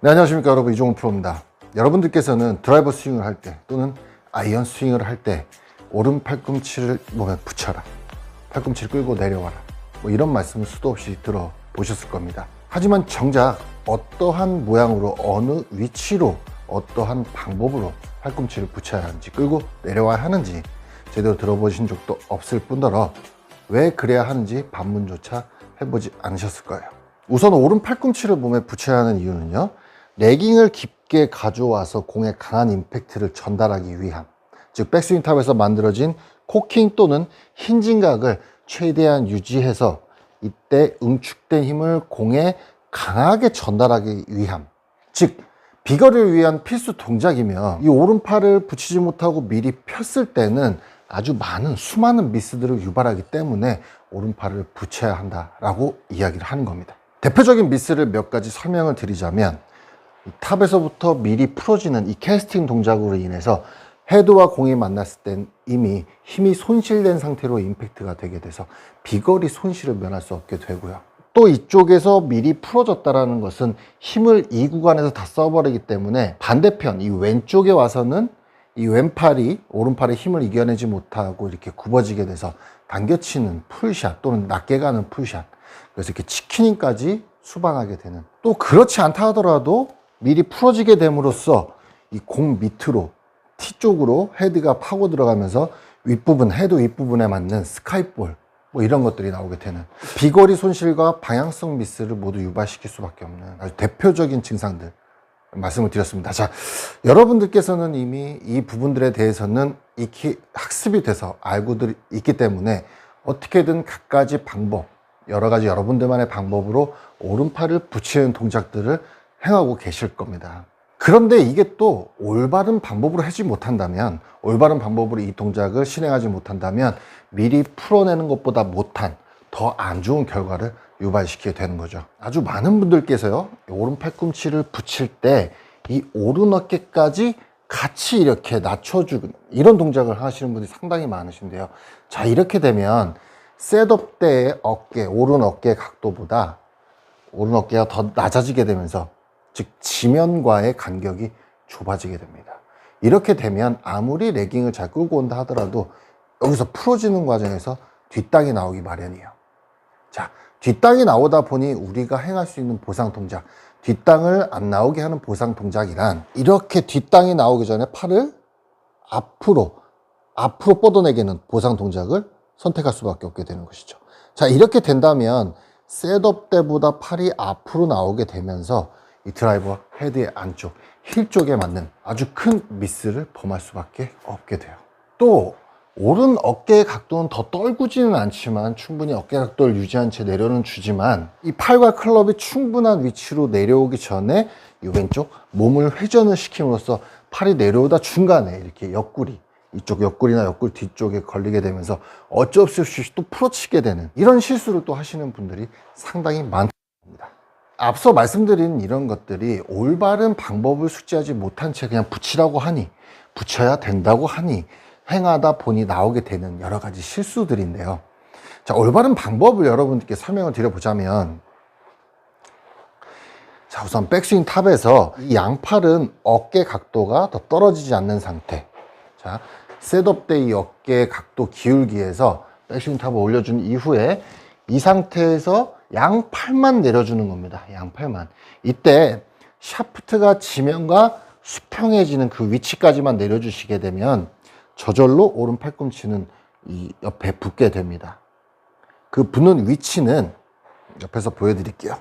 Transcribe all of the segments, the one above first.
네, 안녕하십니까 여러분, 이종훈 프로입니다. 여러분들께서는 드라이버 스윙을 할 때 또는 아이언 스윙을 할 때 오른 팔꿈치를 몸에 붙여라, 팔꿈치를 끌고 내려와라, 뭐 이런 말씀을 수도 없이 들어보셨을 겁니다. 하지만 정작 어떠한 모양으로, 어느 위치로, 어떠한 방법으로 팔꿈치를 붙여야 하는지, 끌고 내려와야 하는지 제대로 들어보신 적도 없을 뿐더러 왜 그래야 하는지 반문조차 해보지 않으셨을 거예요. 우선 오른 팔꿈치를 몸에 붙여야 하는 이유는요, 레깅을 깊게 가져와서 공에 강한 임팩트를 전달하기 위함, 즉 백스윙 탑에서 만들어진 코킹 또는 힌징각을 최대한 유지해서 이때 응축된 힘을 공에 강하게 전달하기 위함, 즉 비거리를 위한 필수 동작이며, 이 오른팔을 붙이지 못하고 미리 폈을 때는 아주 많은 수많은 미스들을 유발하기 때문에 오른팔을 붙여야 한다라고 이야기를 하는 겁니다. 대표적인 미스를 몇 가지 설명을 드리자면, 탑에서부터 미리 풀어지는 이 캐스팅 동작으로 인해서 헤드와 공이 만났을 땐 이미 힘이 손실된 상태로 임팩트가 되게 돼서 비거리 손실을 면할 수 없게 되고요. 또 이쪽에서 미리 풀어졌다는 것은 힘을 이 구간에서 다 써버리기 때문에 반대편 이 왼쪽에 와서는 이 왼팔이 오른팔의 힘을 이겨내지 못하고 이렇게 굽어지게 돼서 당겨치는 풀샷 또는 낮게 가는 풀샷, 그래서 이렇게 치킨닝까지 수반하게 되는, 또 그렇지 않다 하더라도 미리 풀어지게 됨으로써 이 공 밑으로 티 쪽으로 헤드가 파고 들어가면서 윗부분, 헤드 윗부분에 맞는 스카이볼, 뭐 이런 것들이 나오게 되는, 비거리 손실과 방향성 미스를 모두 유발시킬 수밖에 없는 아주 대표적인 증상들 말씀을 드렸습니다. 자, 여러분들께서는 이미 이 부분들에 대해서는 익히 학습이 돼서 알고들 있기 때문에 어떻게든 갖가지 방법, 여러 가지 여러분들만의 방법으로 오른팔을 붙이는 동작들을 행하고 계실 겁니다. 그런데 이게 또 올바른 방법으로 하지 못한다면, 올바른 방법으로 이 동작을 실행하지 못한다면 미리 풀어내는 것보다 못한 더 안 좋은 결과를 유발시키게 되는 거죠. 아주 많은 분들께서요, 오른 팔꿈치를 붙일 때 이 오른 어깨까지 같이 이렇게 낮춰주는 이런 동작을 하시는 분들이 상당히 많으신데요. 자, 이렇게 되면 셋업 때의 어깨, 오른 어깨 각도보다 오른 어깨가 더 낮아지게 되면서, 즉 지면과의 간격이 좁아지게 됩니다. 이렇게 되면 아무리 레깅을 잘 끌고 온다 하더라도 여기서 풀어지는 과정에서 뒷땅이 나오기 마련이에요. 자, 뒷땅이 나오다 보니 우리가 행할 수 있는 보상 동작, 뒷땅을 안 나오게 하는 보상 동작이란, 이렇게 뒷땅이 나오기 전에 팔을 앞으로 뻗어내기는 보상 동작을 선택할 수밖에 없게 되는 것이죠. 자, 이렇게 된다면 셋업 때보다 팔이 앞으로 나오게 되면서 이 드라이버 헤드의 안쪽, 힐 쪽에 맞는 아주 큰 미스를 범할 수밖에 없게 돼요. 또 오른 어깨의 각도는 더 떨구지는 않지만 충분히 어깨 각도를 유지한 채 내려는 주지만, 이 팔과 클럽이 충분한 위치로 내려오기 전에 이 왼쪽 몸을 회전을 시킴으로써 팔이 내려오다 중간에 이렇게 옆구리, 이쪽 옆구리나 옆구리 뒤쪽에 걸리게 되면서 어쩔 수 없이 또 풀어치게 되는, 이런 실수를 또 하시는 분들이 상당히 많습니다. 앞서 말씀드린 이런 것들이 올바른 방법을 숙지하지 못한 채 그냥 붙이라고 하니, 붙여야 된다고 하니 행하다 보니 나오게 되는 여러 가지 실수들인데요. 자, 올바른 방법을 여러분들께 설명을 드려보자면, 자, 우선 백스윙 탑에서 이 양팔은 어깨 각도가 더 떨어지지 않는 상태. 자, 셋업 때 이 어깨 각도 기울기에서 백스윙 탑을 올려준 이후에 이 상태에서 양팔만 내려주는 겁니다. 양팔만. 이때 샤프트가 지면과 수평해지는 그 위치까지만 내려주시게 되면 저절로 오른 팔꿈치는 이 옆에 붙게 됩니다. 그 붙는 위치는 옆에서 보여드릴게요.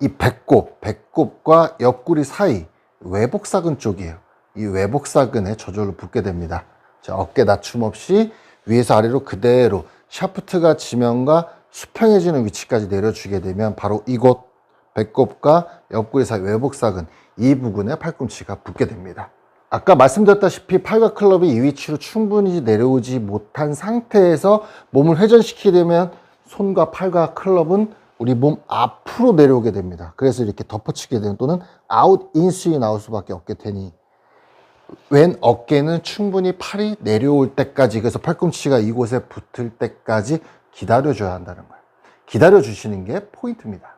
이 배꼽과 옆구리 사이 외복사근 쪽이에요. 이 외복사근에 저절로 붙게 됩니다. 자, 어깨 낮춤 없이 위에서 아래로 그대로 샤프트가 지면과 수평해지는 위치까지 내려주게 되면 바로 이곳 배꼽과 옆구리 사이 외복사근, 이 부분에 팔꿈치가 붙게 됩니다. 아까 말씀드렸다시피 팔과 클럽이 이 위치로 충분히 내려오지 못한 상태에서 몸을 회전시키게 되면 손과 팔과 클럽은 우리 몸 앞으로 내려오게 됩니다. 그래서 이렇게 덮어치게 되는, 또는 아웃 인스윙이 나올 수밖에 없게 되니, 왼 어깨는 충분히 팔이 내려올 때까지, 그래서 팔꿈치가 이곳에 붙을 때까지 기다려줘야 한다는 거예요. 기다려 주시는 게 포인트입니다.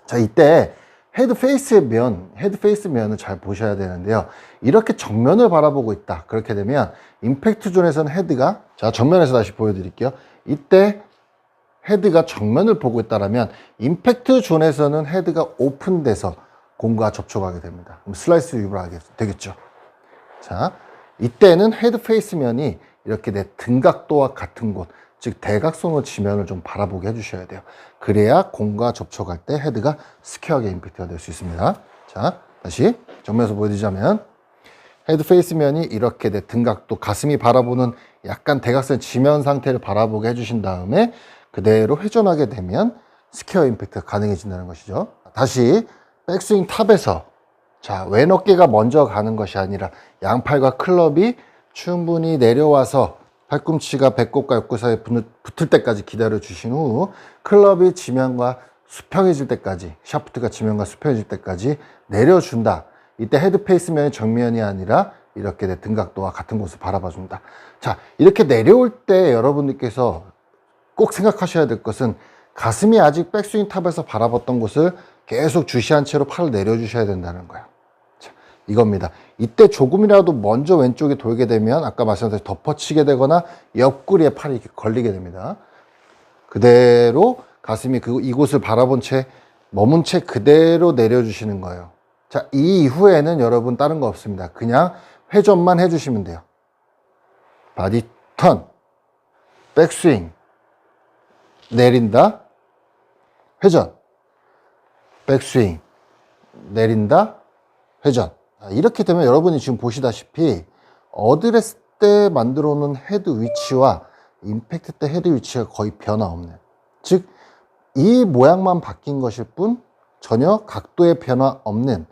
자, 이때 헤드 페이스 면을 잘 보셔야 되는데요. 이렇게 정면을 바라보고 있다. 그렇게 되면 임팩트 존에서는 헤드가, 자, 정면에서 다시 보여드릴게요. 이때 헤드가 정면을 보고 있다라면 임팩트 존에서는 헤드가 오픈돼서 공과 접촉하게 됩니다. 그럼 슬라이스 유브를 하게 되겠죠. 자, 이때는 헤드 페이스 면이 이렇게 내 등각도와 같은 곳, 즉 대각선으로 지면을 좀 바라보게 해주셔야 돼요. 그래야 공과 접촉할 때 헤드가 스퀘어하게 임팩트가 될 수 있습니다. 자, 다시 정면에서 보여드리자면 헤드 페이스 면이 이렇게 내 등각도, 가슴이 바라보는 약간 대각선 지면 상태를 바라보게 해주신 다음에 그대로 회전하게 되면 스퀘어 임팩트가 가능해진다는 것이죠. 다시 백스윙 탑에서, 자, 왼 어깨가 먼저 가는 것이 아니라 양팔과 클럽이 충분히 내려와서 팔꿈치가 배꼽과 옆구 사이에 붙을 때까지 기다려 주신 후 클럽이 지면과 수평해질 때까지, 샤프트가 지면과 수평해질 때까지 내려준다. 이때 헤드 페이스면이 정면이 아니라 이렇게 내 등각도와 같은 곳을 바라봐 준다. 자, 이렇게 내려올 때 여러분들께서 꼭 생각하셔야 될 것은 가슴이 아직 백스윙 탑에서 바라봤던 곳을 계속 주시한 채로 팔을 내려주셔야 된다는 거예요. 자, 이겁니다. 이때 조금이라도 먼저 왼쪽에 돌게 되면 아까 말씀드린 덮어치게 되거나 옆구리에 팔이 이렇게 걸리게 됩니다. 그대로 가슴이 이곳을 바라본 채 머문 채 그대로 내려주시는 거예요. 자, 이 이후에는 여러분 다른 거 없습니다. 그냥 회전만 해주시면 돼요. 바디 턴, 백스윙, 내린다, 회전, 백스윙, 내린다, 회전. 이렇게 되면 여러분이 지금 보시다시피 어드레스 때 만들어 놓은 헤드 위치와 임팩트 때 헤드 위치가 거의 변화 없는, 즉 이 모양만 바뀐 것일 뿐 전혀 각도의 변화 없는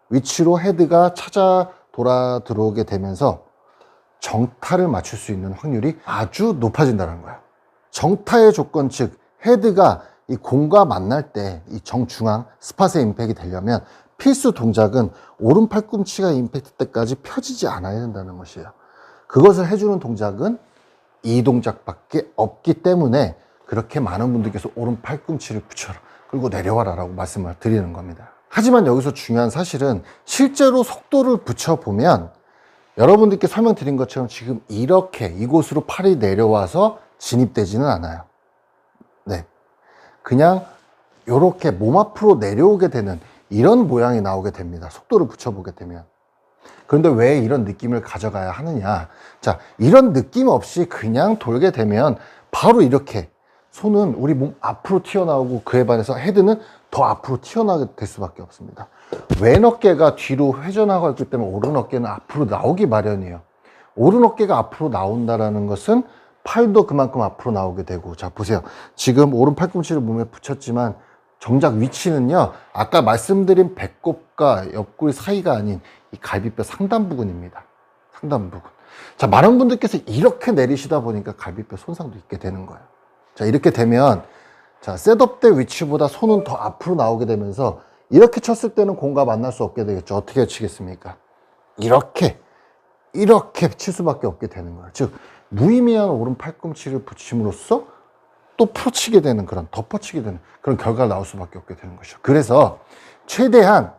위치로 헤드가 찾아 돌아 들어오게 되면서 정타를 맞출 수 있는 확률이 아주 높아진다는 거예요. 정타의 조건, 즉 헤드가 이 공과 만날 때 이 정중앙 스팟에 임팩이 되려면 필수 동작은 오른 팔꿈치가 임팩트 때까지 펴지지 않아야 된다는 것이에요. 그것을 해주는 동작은 이 동작밖에 없기 때문에 그렇게 많은 분들께서 오른 팔꿈치를 붙여라, 그리고 내려와라 라고 말씀을 드리는 겁니다. 하지만 여기서 중요한 사실은 실제로 속도를 붙여보면 여러분들께 설명드린 것처럼 지금 이렇게 이곳으로 팔이 내려와서 진입되지는 않아요. 네, 그냥 이렇게 몸 앞으로 내려오게 되는 이런 모양이 나오게 됩니다. 속도를 붙여보게 되면. 그런데 왜 이런 느낌을 가져가야 하느냐? 자, 이런 느낌 없이 그냥 돌게 되면 바로 이렇게 손은 우리 몸 앞으로 튀어나오고 그에 반해서 헤드는 더 앞으로 튀어나오게 될 수밖에 없습니다. 왼 어깨가 뒤로 회전하고 있기 때문에 오른 어깨는 앞으로 나오기 마련이에요. 오른 어깨가 앞으로 나온다는 것은 팔도 그만큼 앞으로 나오게 되고, 자 보세요. 지금 오른 팔꿈치를 몸에 붙였지만 정작 위치는요, 아까 말씀드린 배꼽과 옆구리 사이가 아닌 이 갈비뼈 상단 부근입니다. 상단 부근. 자, 많은 분들께서 이렇게 내리시다 보니까 갈비뼈 손상도 있게 되는 거예요. 자, 이렇게 되면, 자, 셋업 때 위치보다 손은 더 앞으로 나오게 되면서 이렇게 쳤을 때는 공과 만날 수 없게 되겠죠. 어떻게 치겠습니까? 이렇게 칠 수밖에 없게 되는 거예요. 즉, 무의미한 오른 팔꿈치를 붙임으로써 또 풀어치게 되는 그런, 덮어치게 되는 그런 결과가 나올 수밖에 없게 되는 것이죠. 그래서 최대한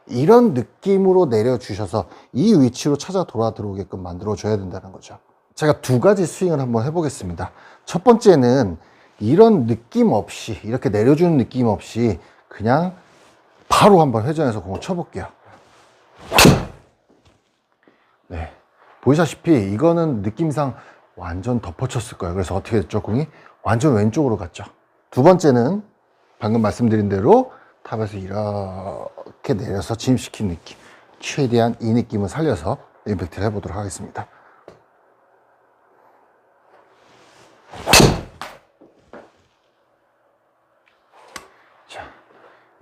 이런 느낌으로 내려주셔서 이 위치로 찾아 돌아 들어오게끔 만들어줘야 된다는 거죠. 제가 두 가지 스윙을 한번 해보겠습니다. 첫 번째는 이런 느낌 없이, 이렇게 내려주는 느낌 없이 그냥 바로 한번 회전해서 공을 쳐볼게요. 네, 보이시다시피 이거는 느낌상 완전 덮어쳤을 거예요. 그래서 어떻게 됐죠? 공이 완전 왼쪽으로 갔죠. 두 번째는 방금 말씀드린 대로 탑에서 이렇게 내려서 진입시킨 느낌, 최대한 이 느낌을 살려서 임팩트를 해보도록 하겠습니다. 자,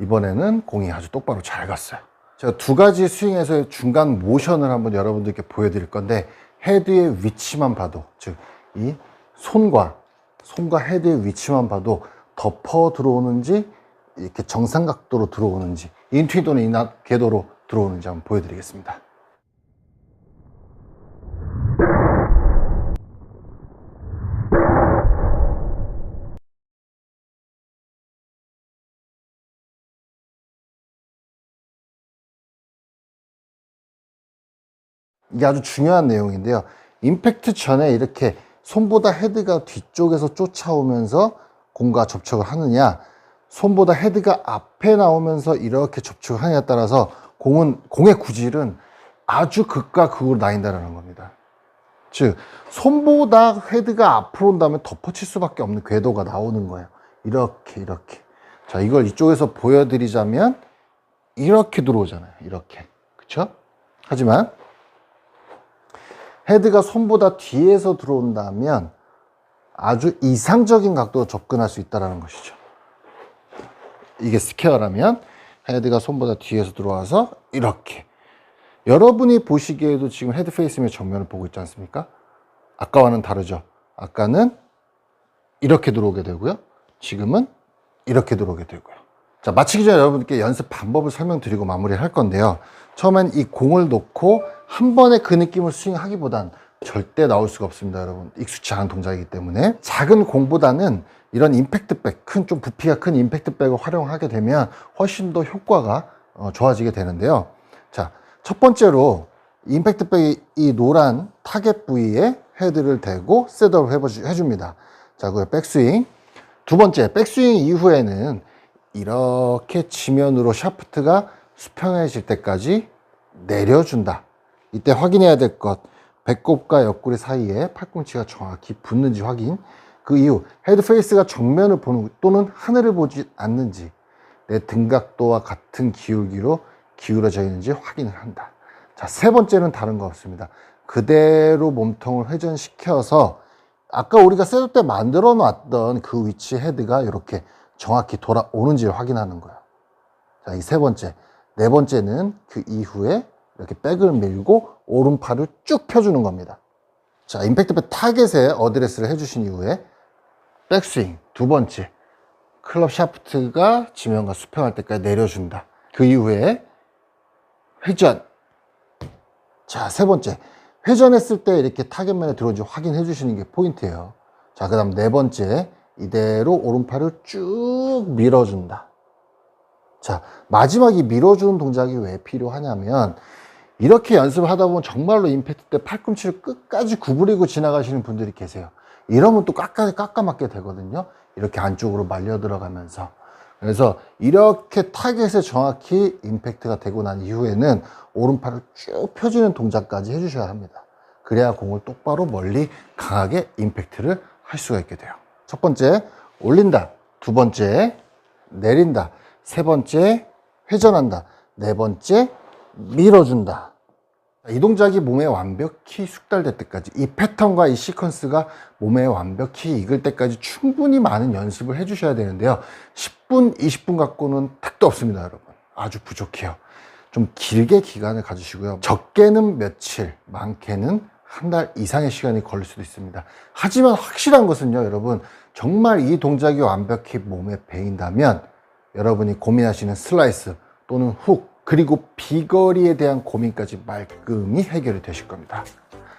이번에는 공이 아주 똑바로 잘 갔어요. 제가 두 가지 스윙에서의 중간 모션을 한번 여러분들께 보여드릴 건데, 헤드의 위치만 봐도, 즉 이 손과 헤드의 위치만 봐도 덮어 들어오는지 이렇게 정삼각도로 들어오는지, 인투이 또는 인압 궤도로 들어오는지 한번 보여드리겠습니다. 이게 아주 중요한 내용인데요. 임팩트 전에 이렇게 손보다 헤드가 뒤쪽에서 쫓아오면서 공과 접촉을 하느냐, 손보다 헤드가 앞에 나오면서 이렇게 접촉을 하느냐에 따라서 공의 구질은 아주 극과 극으로 나뉜다는 겁니다. 즉, 손보다 헤드가 앞으로 온다면 덮어칠 수밖에 없는 궤도가 나오는 거예요. 이렇게. 자, 이걸 이쪽에서 보여드리자면 이렇게 들어오잖아요. 이렇게. 그쵸? 하지만 헤드가 손보다 뒤에서 들어온다면 아주 이상적인 각도로 접근할 수 있다는 것이죠. 이게 스퀘어라면 헤드가 손보다 뒤에서 들어와서 이렇게. 여러분이 보시기에도 지금 헤드 페이스의 정면을 보고 있지 않습니까? 아까와는 다르죠. 아까는 이렇게 들어오게 되고요. 지금은 이렇게 들어오게 되고요. 자, 마치기 전에 여러분께 연습 방법을 설명드리고 마무리할 건데요. 처음엔 이 공을 놓고 한 번에 그 느낌을 스윙하기보단 절대 나올 수가 없습니다, 여러분. 익숙치 않은 동작이기 때문에. 작은 공보다는 이런 임팩트백, 좀 부피가 큰 임팩트백을 활용하게 되면 훨씬 더 효과가 좋아지게 되는데요. 자, 첫 번째로 임팩트백이 이 노란 타겟 부위에 헤드를 대고 셋업을 해줍니다. 자, 그 백스윙. 두 번째, 백스윙 이후에는 이렇게 지면으로 샤프트가 수평해질 때까지 내려준다. 이때 확인해야 될 것, 배꼽과 옆구리 사이에 팔꿈치가 정확히 붙는지 확인. 그 이후 헤드 페이스가 정면을 보는 또는 하늘을 보지 않는지, 내 등각도와 같은 기울기로 기울어져 있는지 확인을 한다. 자, 세 번째는 다른 거 없습니다. 그대로 몸통을 회전시켜서 아까 우리가 셋업 때 만들어 놨던 그 위치 헤드가 이렇게 정확히 돌아오는지를 확인하는 거예요. 자, 이 세 번째. 네 번째는 그 이후에 이렇게 백을 밀고 오른팔을 쭉 펴주는 겁니다. 자, 임팩트백 타겟에 어드레스를 해주신 이후에 백스윙. 두 번째, 클럽 샤프트가 지면과 수평할 때까지 내려준다. 그 이후에 회전. 자, 세 번째, 회전했을 때 이렇게 타겟면에 들어온지 확인해 주시는 게 포인트예요. 자, 그 다음 네 번째, 이대로 오른팔을 쭉 밀어준다. 자, 마지막 이 밀어주는 동작이 왜 필요하냐면, 이렇게 연습을 하다 보면 정말로 임팩트 때 팔꿈치를 끝까지 구부리고 지나가시는 분들이 계세요. 이러면 또 깎아맞게 되거든요. 이렇게 안쪽으로 말려 들어가면서. 그래서 이렇게 타겟에 정확히 임팩트가 되고 난 이후에는 오른팔을 쭉 펴주는 동작까지 해주셔야 합니다. 그래야 공을 똑바로 멀리 강하게 임팩트를 할 수가 있게 돼요. 첫 번째, 올린다. 두 번째, 내린다. 세 번째, 회전한다. 네 번째, 밀어준다. 이 동작이 몸에 완벽히 숙달될 때까지, 이 패턴과 이 시퀀스가 몸에 완벽히 익을 때까지 충분히 많은 연습을 해주셔야 되는데요. 10분, 20분 갖고는 택도 없습니다, 여러분. 아주 부족해요. 좀 길게 기간을 가지시고요. 적게는 며칠, 많게는 한 달 이상의 시간이 걸릴 수도 있습니다. 하지만 확실한 것은요, 여러분, 정말 이 동작이 완벽히 몸에 배인다면 여러분이 고민하시는 슬라이스 또는 훅, 그리고 비거리에 대한 고민까지 말끔히 해결이 되실 겁니다.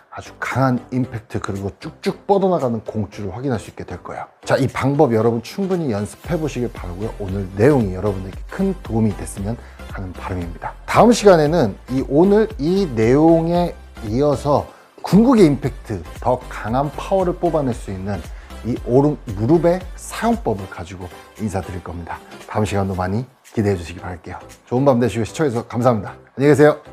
아주 강한 임팩트, 그리고 쭉쭉 뻗어나가는 공줄을 확인할 수 있게 될 거예요. 자, 이 방법 여러분 충분히 연습해 보시길 바라고요. 오늘 내용이 여러분에게 큰 도움이 됐으면 하는 바람입니다. 다음 시간에는 오늘 이 내용에 이어서 궁극의 임팩트, 더 강한 파워를 뽑아낼 수 있는 이 오른 무릎의 사용법을 가지고 인사드릴 겁니다. 다음 시간도 많이 기대해 주시기 바랄게요. 좋은 밤 되시고 시청해주셔서 감사합니다. 안녕히 계세요.